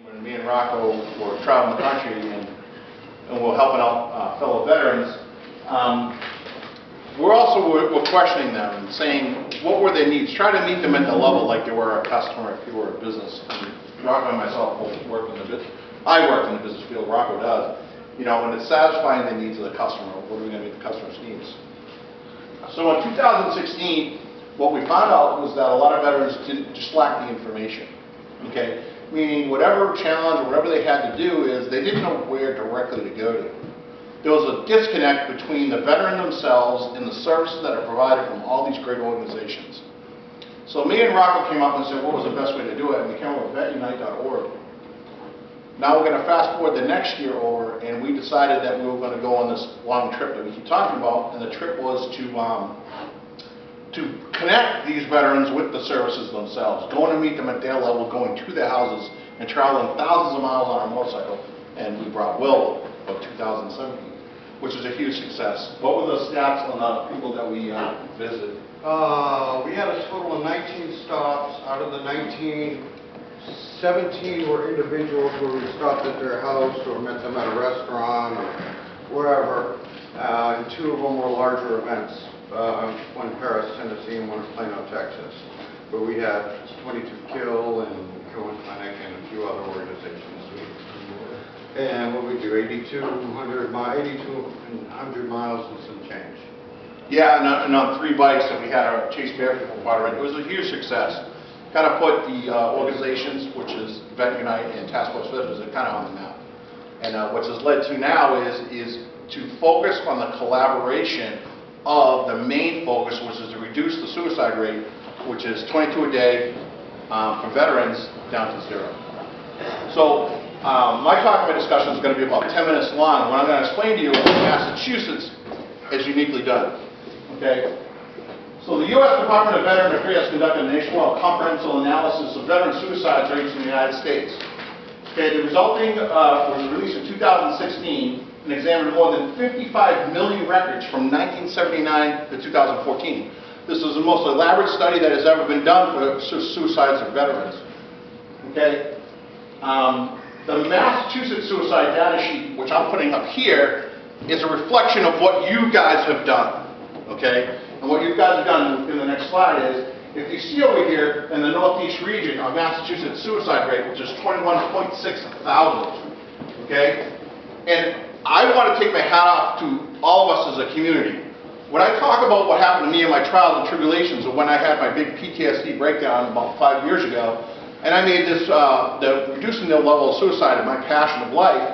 When me and Rocco were traveling the country and we're helping out fellow veterans, we're questioning them and saying what were their needs. Try to meet them at the level like they were a customer if you were a business. And Rocco and myself both work in the business. I work in the business field. Rocco does. You know, when it's satisfying the needs of the customer, what are we going to meet the customer's needs? So in 2016, what we found out was that a lot of veterans just lacked the information. Okay, meaning whatever challenge or whatever they had to do is they didn't know where directly to go to. There was a disconnect between the veteran themselves and the services that are provided from all these great organizations. So me and Rocco came up and said, what was the best way to do it? And we came up with VetUnite.org. Now we're going to fast forward the next year over, and we decided that we were going to go on this long trip that we keep talking about, and the trip was to connect these veterans with the services themselves, going to meet them at their level, going to their houses, and traveling thousands of miles on our motorcycle. And we brought Will of 2017, which was a huge success. What were the stats on the people that we visited? We had a total of 19 stops. Out of the 19, 17 were individuals where we stopped at their house or met them at a restaurant or wherever, and 2 of them were larger events. One in Paris, Tennessee, and one in Plano, Texas. But we had 22 Kill and Cohen Clinic and a few other organizations. And what we do, 8,200 miles and some change. Yeah, and on 3 bikes that we had our Chase Bear people part of it. It was a huge success. Kind of put the organizations, which is VetUnite and Task Force Veterans, kind of on the map. And what this led to now is to focus on the collaboration of the main focus, which is to reduce the suicide rate, which is 22 a day for veterans down to 0. So my talk about discussion is going to be about 10 minutes long. What I'm going to explain to you is what Massachusetts has uniquely done. Okay. So the U.S. Department of Veterans Affairs conducted a nationwide comprehensive analysis of veteran suicide rates in the United States. Okay, the resulting was released in 2016 and examined more than 55 million records from 1979 to 2014. This is the most elaborate study that has ever been done for suicides of veterans. Okay, the Massachusetts suicide data sheet, which I'm putting up here, is a reflection of what you guys have done. Okay. And what you guys have done in the next slide is, if you see over here in the Northeast region, our Massachusetts suicide rate, which is 21.6 a thousand, okay? And I want to take my hat off to all of us as a community. When I talk about what happened to me in my trials and tribulations, or when I had my big PTSD breakdown about 5 years ago, and I made this, reducing the level of suicide in my passion of life,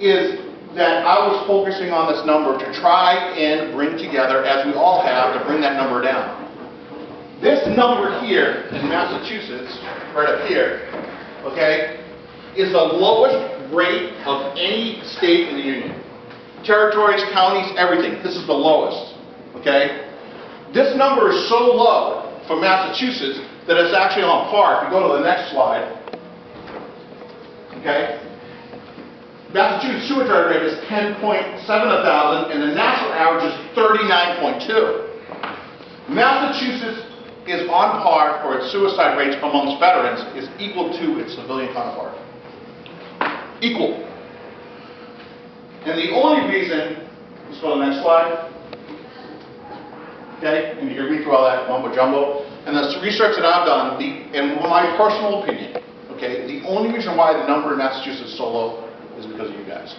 is that I was focusing on this number to try and bring together, as we all have, to bring that number down. This number here in Massachusetts, right up here, okay, is the lowest rate of any state in the Union. Territories, counties, everything. This is the lowest, okay? This number is so low for Massachusetts that it's actually on par. If you go to the next slide, okay? Massachusetts suicide rate is 10.7 a thousand, and the national average is 39.2. Massachusetts is on par for its suicide rates amongst veterans is equal to its civilian counterpart. Equal. And the only reason, let's go to the next slide. Okay, and you can read through all that mumbo jumbo. And the research that I've done, in my personal opinion, okay, the only reason why the number in Massachusetts is so low is because of you guys.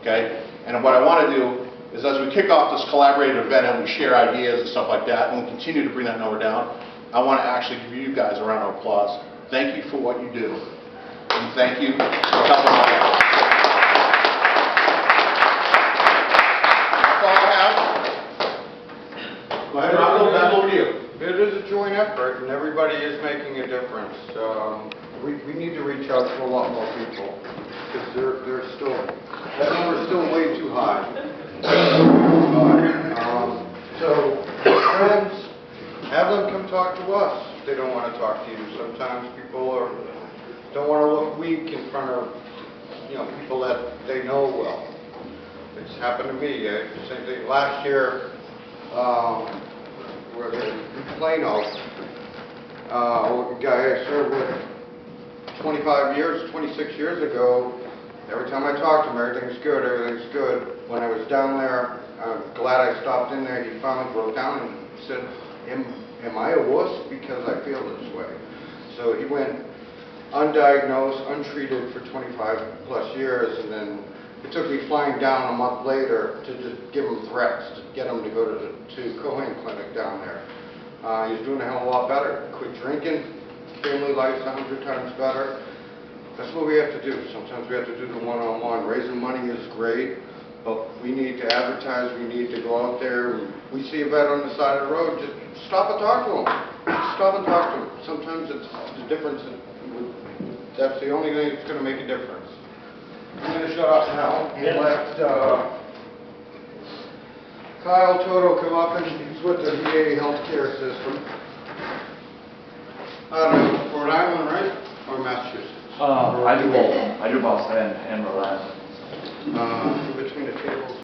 Okay? And what I want to do is, as we kick off this collaborative event and we share ideas and stuff like that, and we continue to bring that number down, I want to actually give you guys a round of applause. Thank you for what you do. And thank you for helping out. That's all I have. Go ahead, Rocco, back over to you. It is a joint effort, and everybody is making a difference. We need to reach out to a lot more people, because that number is still way too high. So, friends, have them come talk to us if they don't want to talk to you. Sometimes people don't want to look weak in front of people that they know well. It's happened to me. Same thing last year. Where in Plano, a guy I served with 25 years, 26 years ago, every time I talked to him, everything's good, everything's good. When I was down there, I'm glad I stopped in there, he finally broke down and said, am I a wuss because I feel this way? So he went undiagnosed, untreated for 25 plus years, and then it took me flying down a month later to just give him threats, to get him to go to Cohen Clinic down there. He's doing a hell of a lot better. Quit drinking, family life's 100 times better. That's what we have to do. Sometimes we have to do the one-on-one. Raising money is great, but we need to advertise, we need to go out there. We see a vet on the side of the road, just stop and talk to him. Stop and talk to him. Sometimes it's the difference. That's the only thing that's going to make a difference. I'm going to shut up now and let Kyle Toto come up, and he's with the VA healthcare system. I don't know, Rhode Island, right? Or Massachusetts? I do both. I do both and Rhode Island. In between the two